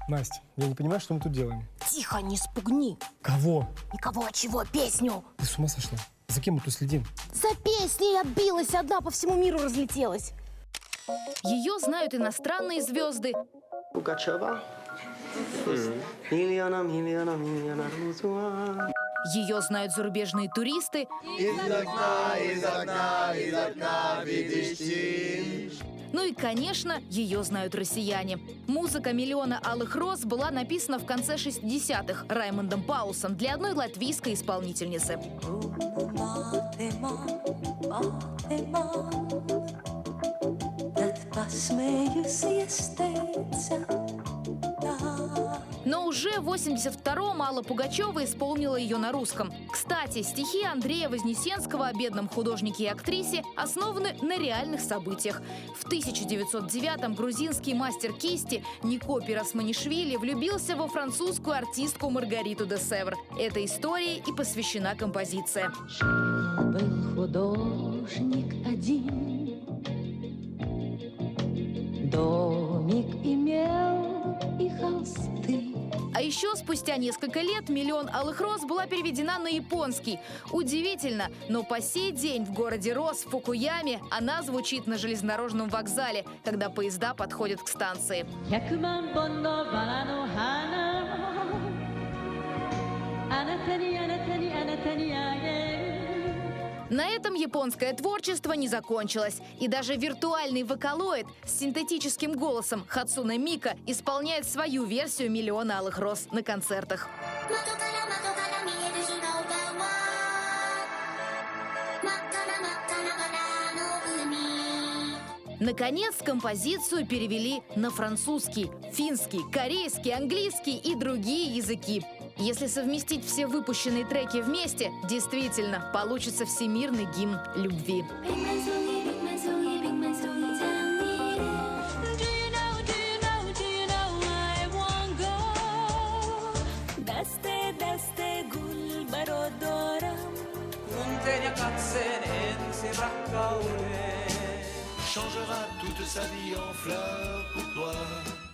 Настя, я не понимаю, что мы тут делаем. Тихо, не спугни. Кого? Никого, а чего? Песню. Ты с ума сошла? За кем мы тут следим? За песней отбилась одна, по всему миру разлетелась. Ее знают иностранные звезды, Пугачева. Миллиона, миллиона, миллиона Рузуа. ее знают зарубежные туристы, из окна видишь тень. ну и, конечно, ее знают россияне. Музыка «Миллиона алых роз» была написана в конце 60-х Раймондом Паулсом для одной латвийской исполнительницы. Но уже в 82-м Алла Пугачева исполнила ее на русском. Кстати, стихи Андрея Вознесенского о бедном художнике и актрисе основаны на реальных событиях. В 1909-м грузинский мастер кисти Нико Пиросманишвили влюбился во французскую артистку Маргариту де Севр. Этой истории и посвящена композиция. Был художник один, домик имел и холсты. А еще спустя несколько лет «Миллион алых роз» была переведена на японский. Удивительно, но по сей день в городе Роз, в Фукуяме, она звучит на железнодорожном вокзале, когда поезда подходят к станции. На этом японское творчество не закончилось. И даже виртуальный вокалоид с синтетическим голосом Хацуне Мика исполняет свою версию «Миллиона алых роз» на концертах. Наконец, композицию перевели на французский, финский, корейский, английский и другие языки. Если совместить все выпущенные треки вместе, действительно получится всемирный гимн любви. Changera toute sa vie en fleurs pour toi.